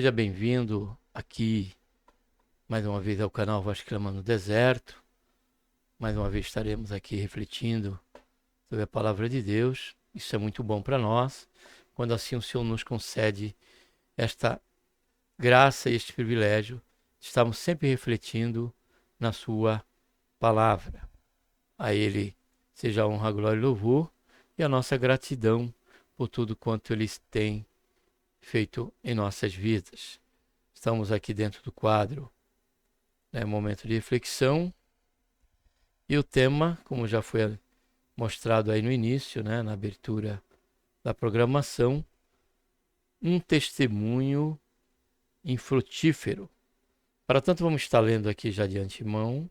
Seja bem-vindo aqui mais uma vez ao canal Voz Clama no Deserto. Mais uma vez estaremos aqui refletindo sobre a palavra de Deus. Isso é muito bom para nós, quando assim o Senhor nos concede esta graça e este privilégio. Estamos sempre refletindo na sua palavra. A Ele seja a honra, glória e louvor e a nossa gratidão por tudo quanto Ele tem feito em nossas vidas. Estamos aqui dentro do quadro, momento de reflexão, e o tema, como já foi mostrado aí no início, na abertura da programação, um testemunho infrutífero. Para tanto, vamos estar lendo aqui já de antemão,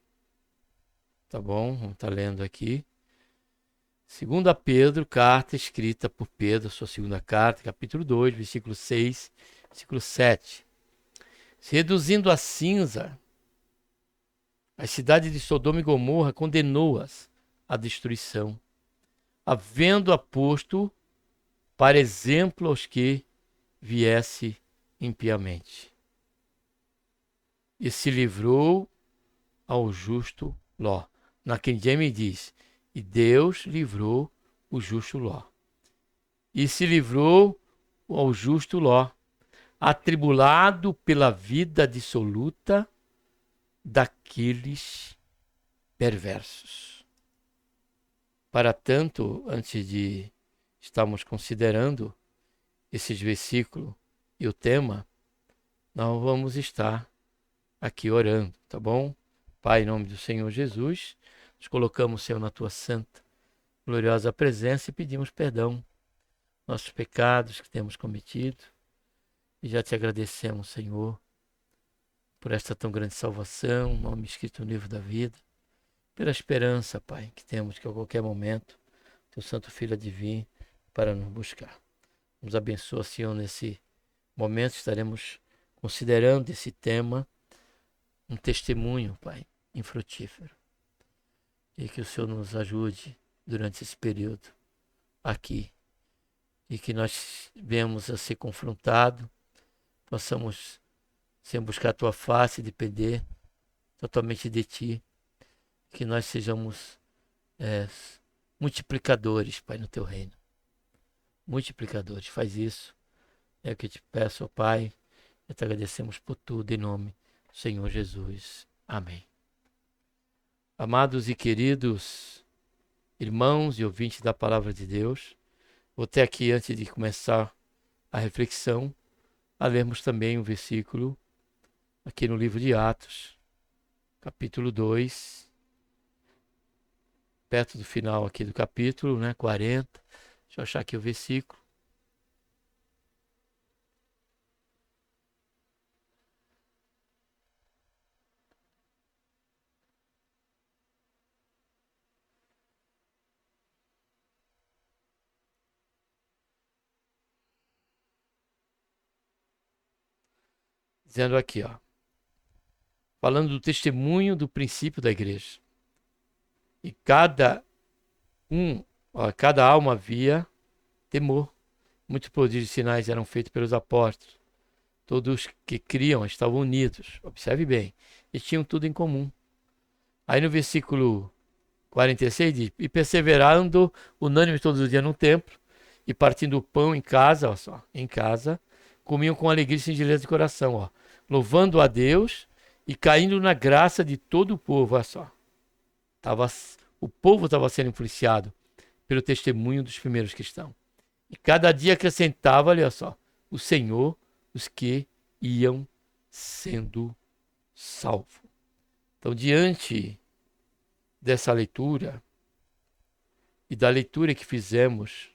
tá bom? Vamos estar lendo aqui 2 Pedro, carta escrita por Pedro, sua segunda carta, capítulo 2, versículo 6, versículo 7. Se reduzindo a cinza, a cidade de Sodoma e Gomorra condenou-as à destruição, havendo-a posto para exemplo aos que viesse impiamente. E se livrou ao justo Ló. Na King James diz, e Deus livrou o justo Ló. E se livrou ao justo Ló, atribulado pela vida dissoluta daqueles perversos. Para tanto, antes de estarmos considerando esses versículos e o tema, nós vamos estar aqui orando, tá bom? Pai, em nome do Senhor Jesus, nos colocamos, Senhor, na tua santa, gloriosa presença e pedimos perdão nossos pecados que temos cometido. E já te agradecemos, Senhor, por esta tão grande salvação, nome escrito no livro da vida, pela esperança, Pai, que temos que a qualquer momento teu Santo Filho há de vir para nos buscar. Nos abençoa, Senhor, nesse momento estaremos considerando esse tema, um testemunho, Pai, infrutífero. E que o Senhor nos ajude durante esse período aqui. E que nós venhamos a ser confrontados, possamos, Senhor, buscar a tua face e depender totalmente de ti. Que nós sejamos multiplicadores, Pai, no teu reino. Multiplicadores, faz isso. É o que eu te peço, ó Pai. E te agradecemos por tudo, em nome do Senhor Jesus. Amém. Amados e queridos irmãos e ouvintes da palavra de Deus, vou ter aqui, antes de começar a reflexão, a lermos também um versículo aqui no livro de Atos, capítulo 2, perto do final aqui do capítulo, 40. Deixa eu achar aqui o versículo. Dizendo aqui, falando do testemunho do princípio da igreja. E cada alma havia temor. Muitos prodígios e sinais eram feitos pelos apóstolos. Todos que criam estavam unidos. Observe bem. E tinham tudo em comum. Aí no versículo 46 diz, e perseverando unânimes todos os dias no templo, e partindo o pão em casa, em casa, comiam com alegria e singeleza de coração, louvando a Deus e caindo na graça de todo o povo, o povo estava sendo influenciado pelo testemunho dos primeiros cristãos. E cada dia acrescentava, o Senhor, os que iam sendo salvos. Então, diante dessa leitura e da leitura que fizemos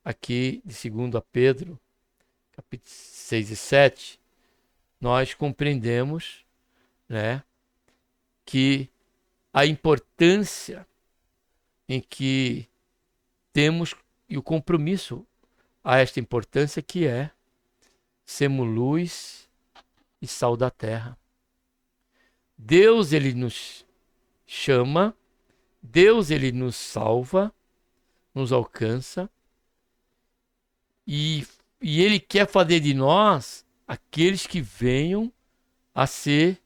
aqui de 2 Pedro, capítulo 6 e 7, nós compreendemos, que a importância em que temos e o compromisso a esta importância que é sermos luz e sal da terra. Deus, ele nos chama, Deus, ele nos salva, nos alcança e ele quer fazer de nós aqueles que venham a ser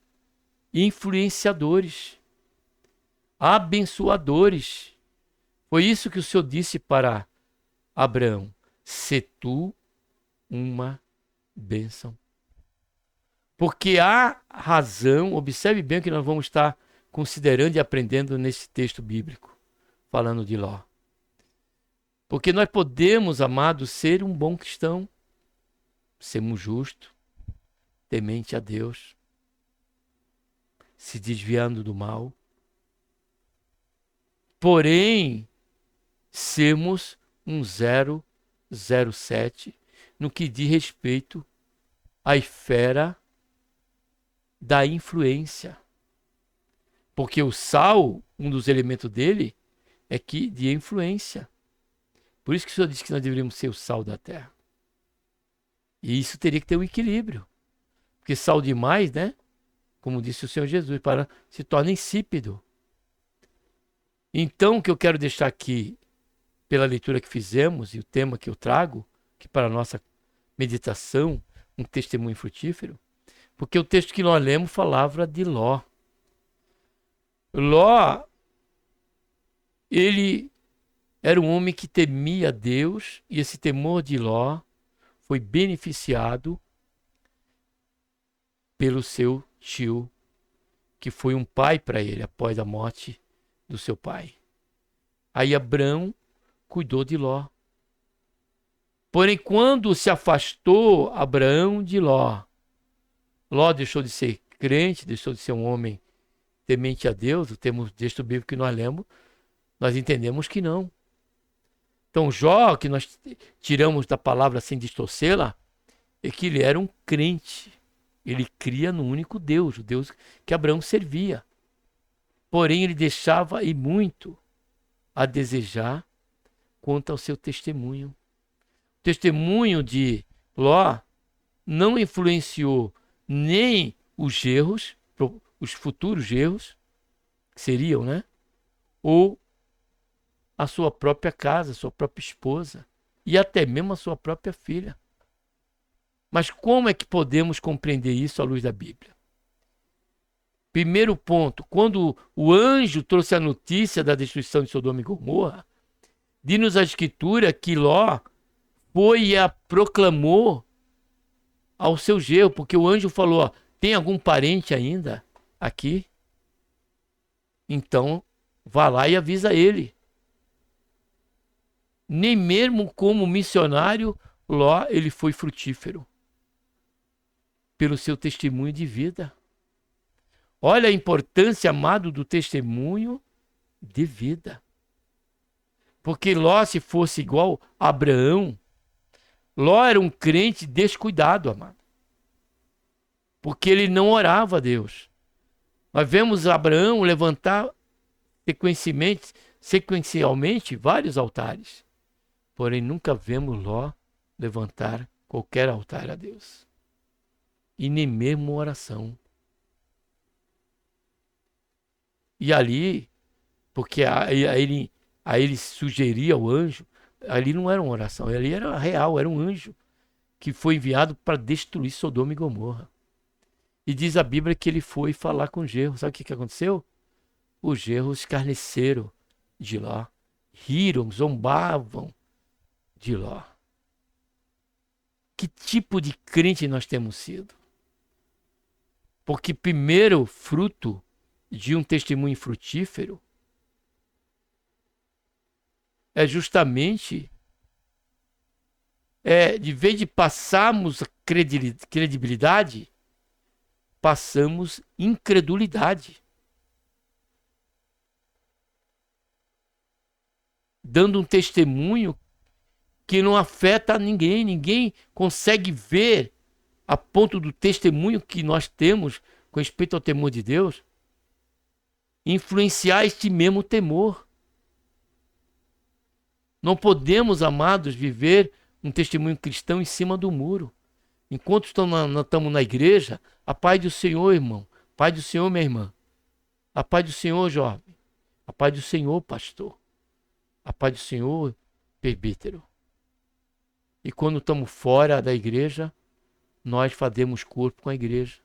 influenciadores, abençoadores. Foi isso que o Senhor disse para Abraão: "Se tu uma bênção". Porque há razão, observe bem o que nós vamos estar considerando e aprendendo nesse texto bíblico, falando de Ló. Porque nós podemos, amados, ser um bom cristão, sermos justos, temente a Deus, se desviando do mal, porém, sermos um 007 no que diz respeito à esfera da influência. Porque o sal, um dos elementos dele, é que de influência. Por isso que o Senhor disse que nós deveríamos ser o sal da terra. E isso teria que ter um equilíbrio. Porque sal demais, né? Como disse o Senhor Jesus, se torna insípido. Então, o que eu quero deixar aqui, pela leitura que fizemos e o tema que eu trago, que para a nossa meditação, um testemunho frutífero, porque o texto que nós lemos falava de Ló. Ló, ele era um homem que temia Deus, e esse temor de Ló foi beneficiado pelo seu tio, que foi um pai para ele após a morte do seu pai. Aí Abrão cuidou de Ló. Porém, quando se afastou Abraão de Ló, Ló deixou de ser crente, deixou de ser um homem temente a Deus. O texto bíblico que nós lemos, nós entendemos que não. Então, Jó, que nós tiramos da palavra sem distorcê-la, é que ele era um crente. Ele cria no único Deus, o Deus que Abraão servia. Porém, ele deixava e muito a desejar quanto ao seu testemunho. O testemunho de Ló não influenciou nem os gerros, os futuros gerros, que seriam, né? Ou a sua própria casa, a sua própria esposa, e até mesmo a sua própria filha. Mas como é que podemos compreender isso à luz da Bíblia? Primeiro ponto, quando o anjo trouxe a notícia da destruição de Sodoma e Gomorra, diz-nos a Escritura que Ló foi e a proclamou ao seu genro, porque o anjo falou: ó, tem algum parente ainda aqui? Então, vá lá e avisa ele. Nem mesmo como missionário, Ló, ele foi frutífero pelo seu testemunho de vida. Olha a importância, amado, do testemunho de vida. Porque Ló, se fosse igual a Abraão, Ló era um crente descuidado, amado. Porque ele não orava a Deus. Nós vemos Abraão levantar sequencialmente vários altares. Porém, nunca vemos Ló levantar qualquer altar a Deus. E nem mesmo oração. E ali, porque aí ele sugeria ao anjo, ali não era uma oração, ali era real, era um anjo que foi enviado para destruir Sodoma e Gomorra. E diz a Bíblia que ele foi falar com o genro. Sabe o que aconteceu? Os genros escarneceram de Ló, riram, zombavam de Ló. Que tipo de crente nós temos sido? Porque primeiro fruto de um testemunho frutífero é justamente de vez de passarmos credibilidade, passamos incredulidade. Dando um testemunho que não afeta ninguém. Ninguém consegue ver, a ponto do testemunho que nós temos com respeito ao temor de Deus, influenciar este mesmo temor. Não podemos, amados, viver um testemunho cristão em cima do muro. Enquanto estamos na igreja, a paz do Senhor, irmão. A paz do Senhor, minha irmã. A paz do Senhor, jovem. A paz do Senhor, pastor. A paz do Senhor, presbítero. E quando estamos fora da igreja, nós fazemos corpo com a igreja,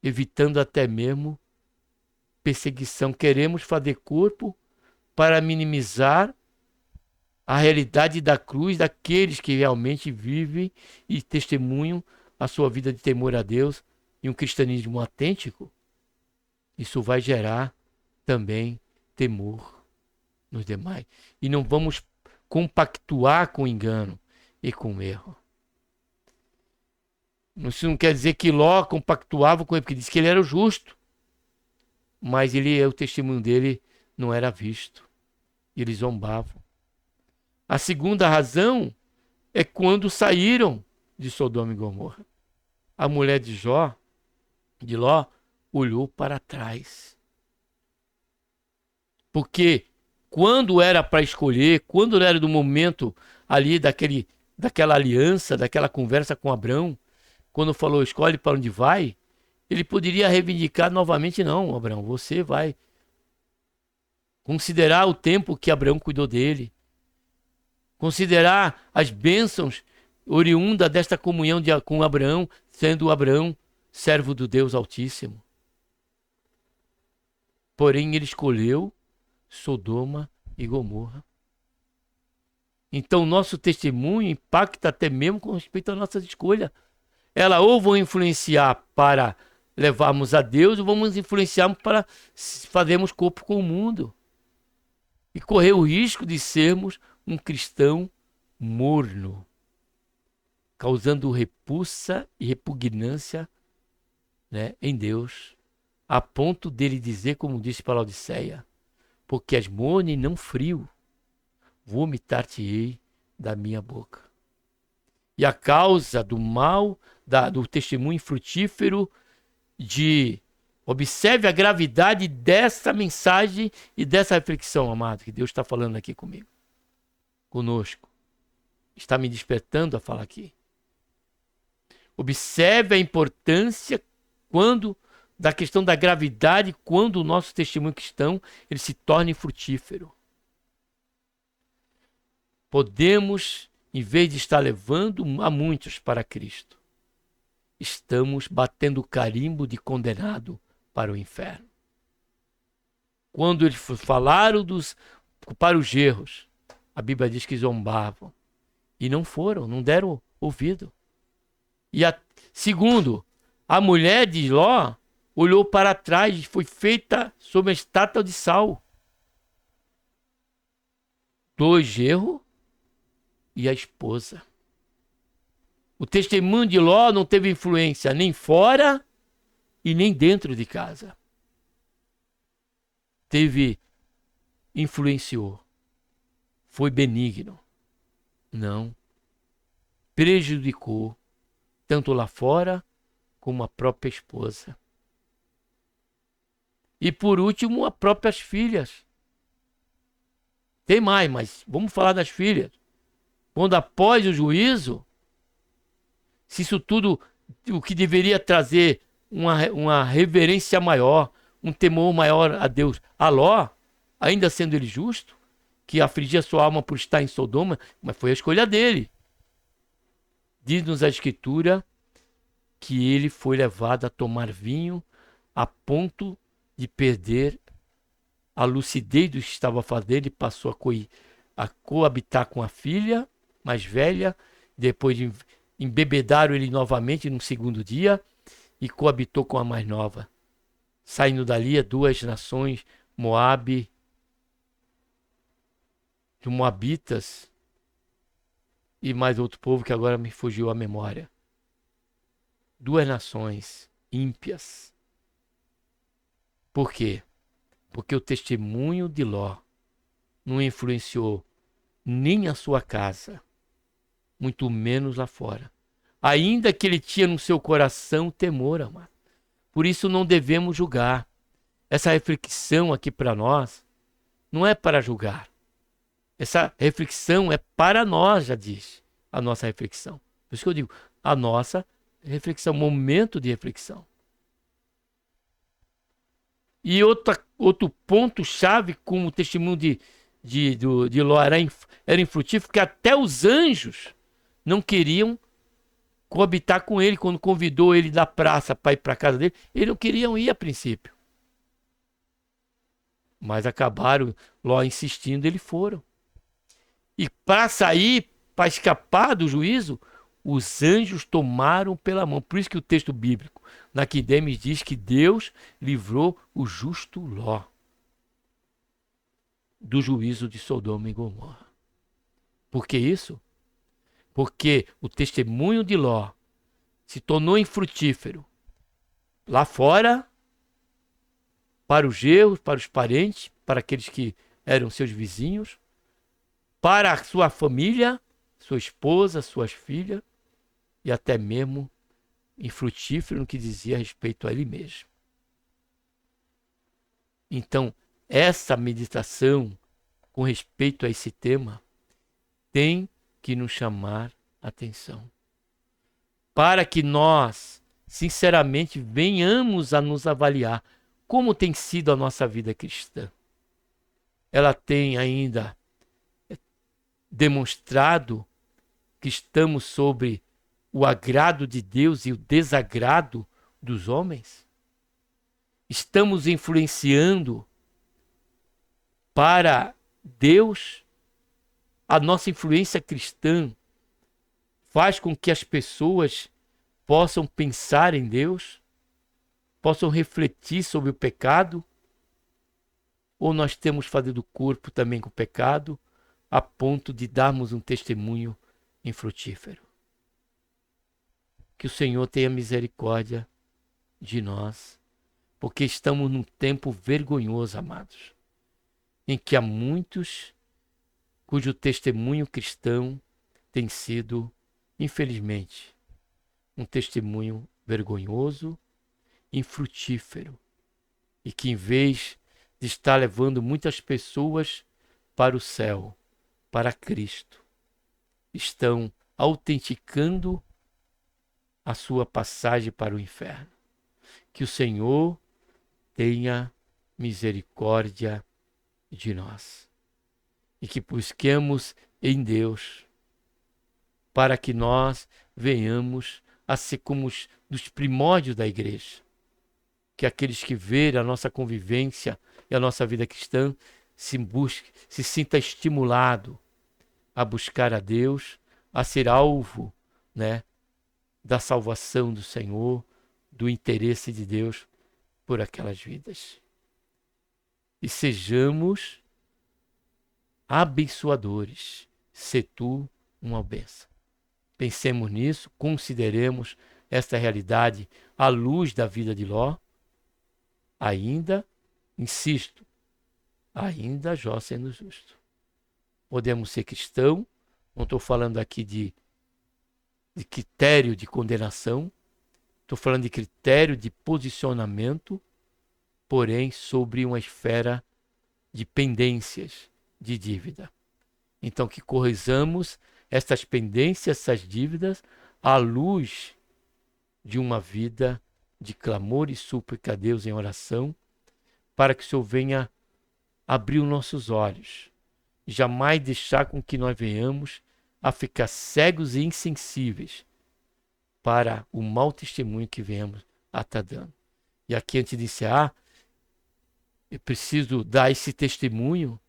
evitando até mesmo perseguição. Queremos fazer corpo para minimizar a realidade da cruz daqueles que realmente vivem e testemunham a sua vida de temor a Deus e um cristianismo autêntico. Isso vai gerar também temor nos demais. E não vamos compactuar com o engano e com o erro. Isso não quer dizer que Ló compactuava com ele, porque disse que ele era o justo. Mas o testemunho dele não era visto. Eles zombavam. A segunda razão é quando saíram de Sodoma e Gomorra. A mulher de Ló, olhou para trás. Porque quando era para escolher, quando era do momento ali daquela aliança, daquela conversa com Abrão, quando falou, escolhe para onde vai, ele poderia reivindicar novamente, não, Abrão, você vai considerar o tempo que Abrão cuidou dele, considerar as bênçãos oriundas desta comunhão com Abraão, sendo Abraão servo do Deus Altíssimo. Porém, ele escolheu Sodoma e Gomorra. Então, nosso testemunho impacta até mesmo com respeito às nossas escolhas. Elas ou vão influenciar para levarmos a Deus, ou vamos influenciar para fazermos corpo com o mundo. E correr o risco de sermos um cristão morno, causando repulsa e repugnância, né, em Deus, a ponto dele dizer, como disse para a Laodiceia, porque és morno e não frio, vomitar-te-ei da minha boca. E a causa do mal, do testemunho infrutífero, observe a gravidade dessa mensagem e dessa reflexão, amado, que Deus está falando aqui conosco. Está me despertando a falar aqui. Observe a importância da questão da gravidade, quando o nosso testemunho cristão ele se torna infrutífero. Podemos, em vez de estar levando a muitos para Cristo, estamos batendo o carimbo de condenado para o inferno. Quando eles falaram para os gerros, a Bíblia diz que zombavam. E não deram ouvido. Segundo, a mulher de Ló olhou para trás e foi feita sob a estátua de sal. 2 gerros e a esposa. O testemunho de Ló não teve influência nem fora e nem dentro de casa. Influenciou. Foi benigno. Não. Prejudicou tanto lá fora como a própria esposa. E por último, as próprias filhas. Tem mais, mas vamos falar das filhas. Quando após o juízo, se isso tudo, o que deveria trazer uma reverência maior, um temor maior a Deus, a Ló, ainda sendo ele justo, que afligia sua alma por estar em Sodoma, mas foi a escolha dele. Diz-nos a Escritura que ele foi levado a tomar vinho a ponto de perder a lucidez do que estava fazendo e passou a coabitar com a filha mais velha, depois embebedaram ele novamente no segundo dia e coabitou com a mais nova. Saindo dali, 2 nações, Moabe, de Moabitas e mais outro povo que agora me fugiu à memória. 2 nações ímpias. Por quê? Porque o testemunho de Ló não influenciou nem a sua casa, muito menos lá fora. Ainda que ele tinha no seu coração temor, amado. Por isso não devemos julgar. Essa reflexão aqui para nós não é para julgar. Essa reflexão é para nós, já diz a nossa reflexão. Por isso que eu digo, a nossa reflexão, momento de reflexão. E outro ponto-chave, como o testemunho de Ló era infrutífero, que até os anjos não queriam coabitar com ele. Quando convidou ele da praça para ir para a casa dele, eles não queriam ir a princípio. Mas acabaram Ló insistindo, eles foram. E para sair, para escapar do juízo, os anjos tomaram pela mão. Por isso que o texto bíblico, na Quidemes, diz que Deus livrou o justo Ló do juízo de Sodoma e Gomorra. Por que isso? Porque o testemunho de Ló se tornou infrutífero lá fora, para os genros, para os parentes, para aqueles que eram seus vizinhos, para a sua família, sua esposa, suas filhas, e até mesmo infrutífero no que dizia a respeito a ele mesmo. Então, essa meditação com respeito a esse tema tem que nos chamar a atenção, para que nós, sinceramente, venhamos a nos avaliar como tem sido a nossa vida cristã. Ela tem ainda demonstrado que estamos sobre o agrado de Deus e o desagrado dos homens? Estamos influenciando para Deus? A nossa influência cristã faz com que as pessoas possam pensar em Deus? Possam refletir sobre o pecado? Ou nós temos fazer do corpo também com o pecado, a ponto de darmos um testemunho infrutífero? Que o Senhor tenha misericórdia de nós, porque estamos num tempo vergonhoso, amados, em que há muitos cujo testemunho cristão tem sido, infelizmente, um testemunho vergonhoso, infrutífero, e que em vez de estar levando muitas pessoas para o céu, para Cristo, estão autenticando a sua passagem para o inferno. Que o Senhor tenha misericórdia de nós e que busquemos em Deus para que nós venhamos a ser como dos primórdios da igreja. Que aqueles que verem a nossa convivência e a nossa vida cristã se sinta estimulado a buscar a Deus, a ser alvo, né, da salvação do Senhor, do interesse de Deus por aquelas vidas. E sejamos abençoadores. Se tu uma bênção. Pensemos nisso, consideremos esta realidade à luz da vida de Ló. Ainda, insisto, ainda Jó sendo justo. Podemos ser cristão, não estou falando aqui de critério de condenação, estou falando de critério de posicionamento, porém sobre uma esfera de pendências de dívida. Então que corrijamos estas pendências, essas dívidas, à luz de uma vida de clamor e súplica a Deus em oração, para que o Senhor venha abrir os nossos olhos, jamais deixar com que nós venhamos a ficar cegos e insensíveis para o mau testemunho que venhamos a estar dando. E aqui, antes de encerrar, eu preciso dar esse testemunho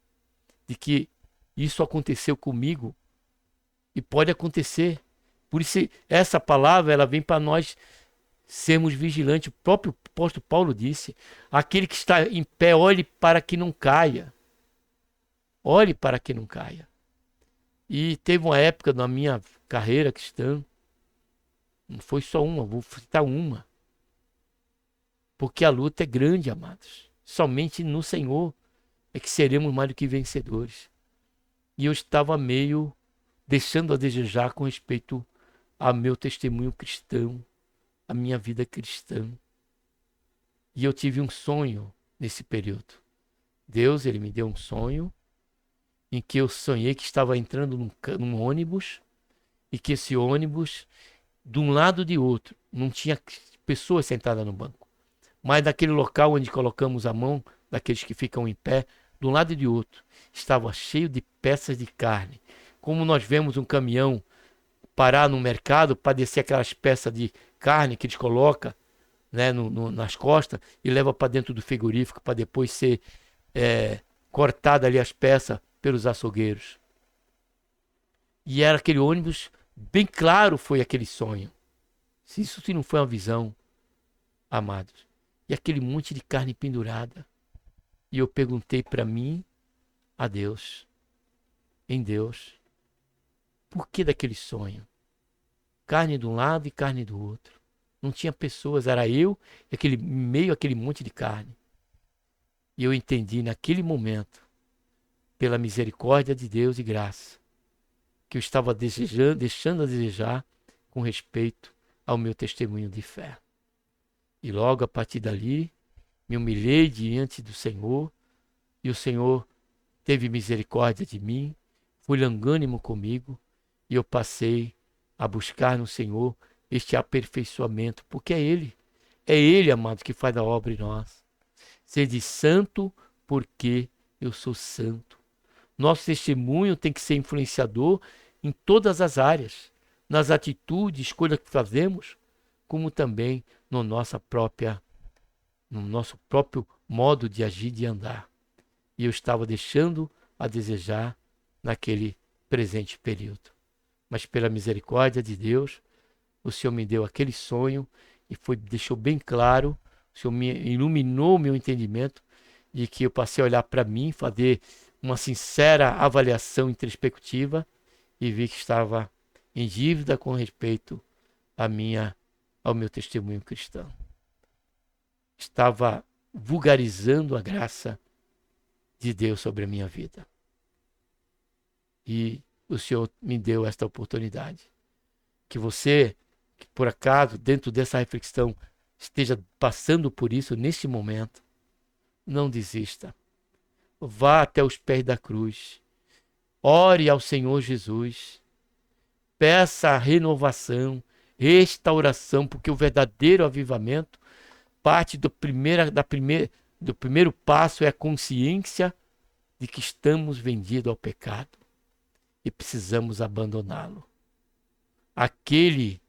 de que isso aconteceu comigo e pode acontecer. Por isso, essa palavra ela vem para nós sermos vigilantes. O próprio apóstolo Paulo disse: aquele que está em pé, olhe para que não caia. Olhe para que não caia. E teve uma época na minha carreira cristã, não foi só uma, vou citar uma, porque a luta é grande, amados. Somente no Senhor é que seremos mais do que vencedores. E eu estava meio deixando a desejar com respeito ao meu testemunho cristão, a minha vida cristã. E eu tive um sonho nesse período. Deus, ele me deu um sonho em que eu sonhei que estava entrando num ônibus e que esse ônibus, de um lado e de outro, não tinha pessoas sentadas no banco, mas daquele local onde colocamos a mão, daqueles que ficam em pé, de um lado e de outro, estava cheio de peças de carne. Como nós vemos um caminhão parar no mercado para descer aquelas peças de carne que eles colocam, né, nas costas e leva para dentro do frigorífico para depois ser cortada ali as peças pelos açougueiros. E era aquele ônibus, bem claro foi aquele sonho. Se isso não foi uma visão, amados. E aquele monte de carne pendurada. E eu perguntei para mim, a Deus, em Deus, por que daquele sonho? Carne de um lado e carne do outro. Não tinha pessoas, era eu e aquele meio aquele monte de carne. E eu entendi naquele momento, pela misericórdia de Deus e graça, que eu estava deixando a desejar com respeito ao meu testemunho de fé. E logo a partir dali, me humilhei diante do Senhor, e o Senhor teve misericórdia de mim, foi longânimo comigo, e eu passei a buscar no Senhor este aperfeiçoamento, porque é Ele, amado, que faz a obra em nós. Sede santo, porque eu sou santo. Nosso testemunho tem que ser influenciador em todas as áreas, nas atitudes, escolhas que fazemos, como também no nosso próprio modo de agir, de andar. E eu estava deixando a desejar naquele presente período. Mas pela misericórdia de Deus, o Senhor me deu aquele sonho e deixou bem claro, o Senhor me iluminou o meu entendimento de que eu passei a olhar para mim, fazer uma sincera avaliação introspectiva e vi que estava em dívida com respeito ao meu testemunho cristão. Estava vulgarizando a graça de Deus sobre a minha vida. E o Senhor me deu esta oportunidade. Que você, que por acaso, dentro dessa reflexão, esteja passando por isso neste momento, não desista. Vá até os pés da cruz. Ore ao Senhor Jesus. Peça renovação, restauração, porque o verdadeiro avivamento parte do primeiro passo é a consciência de que estamos vendidos ao pecado e precisamos abandoná-lo. Aquele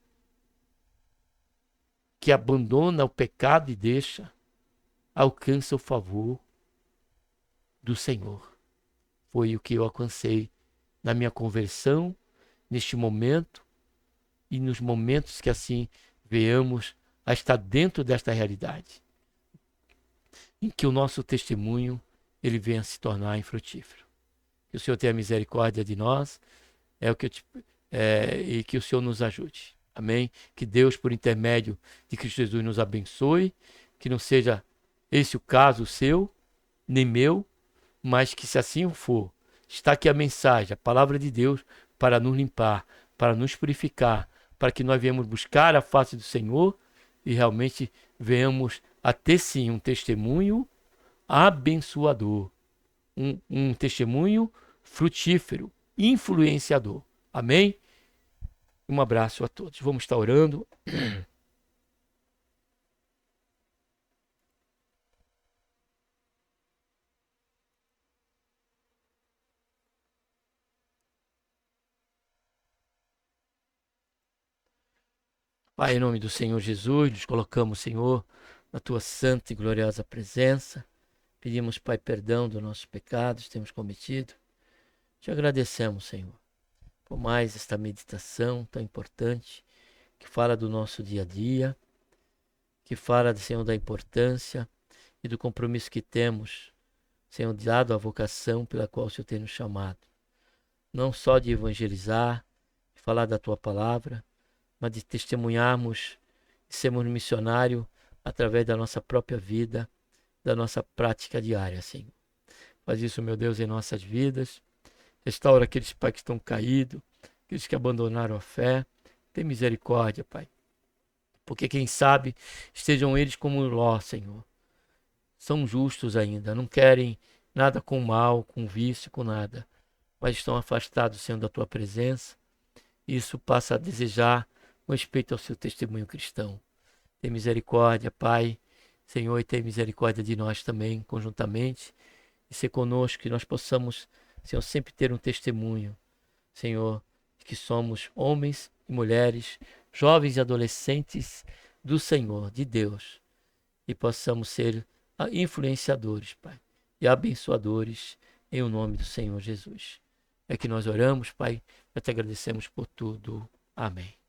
que abandona o pecado e deixa, alcança o favor do Senhor. Foi o que eu alcancei na minha conversão, neste momento e nos momentos que assim venhamos a estar dentro desta realidade, em que o nosso testemunho ele venha se tornar infrutífero. Que o Senhor tenha misericórdia de nós, e que o Senhor nos ajude. Amém? Que Deus, por intermédio de Cristo Jesus, nos abençoe, que não seja esse o caso seu, nem meu, mas que se assim for, está aqui a mensagem, a palavra de Deus, para nos limpar, para nos purificar, para que nós venhamos buscar a face do Senhor e realmente venhamos a ter sim um testemunho abençoador, um testemunho frutífero, influenciador. Amém? Um abraço a todos. Vamos estar orando. Pai, em nome do Senhor Jesus, nos colocamos, Senhor, na tua santa e gloriosa presença. Pedimos, Pai, perdão dos nossos pecados que temos cometido. Te agradecemos, Senhor, por mais esta meditação tão importante, que fala do nosso dia a dia, que fala, Senhor, da importância e do compromisso que temos, Senhor, dado a vocação pela qual o Senhor tem nos chamado. Não só de evangelizar, de falar da tua palavra, mas de testemunharmos e sermos missionários através da nossa própria vida, da nossa prática diária, Senhor. Faz isso, meu Deus, em nossas vidas. Restaura aqueles, Pai, que estão caídos, aqueles que abandonaram a fé. Tem misericórdia, Pai. Porque quem sabe estejam eles como Ló, Senhor. São justos ainda, não querem nada com mal, com vício, com nada. Mas estão afastados, Senhor, da tua presença. Isso passa a desejar com respeito ao seu testemunho cristão. Tem misericórdia, Pai, Senhor, e tem misericórdia de nós também, conjuntamente, e ser conosco, que nós possamos, Senhor, sempre ter um testemunho, Senhor, de que somos homens e mulheres, jovens e adolescentes do Senhor, de Deus, e possamos ser influenciadores, Pai, e abençoadores em o nome do Senhor Jesus. É que nós oramos, Pai, e te agradecemos por tudo. Amém.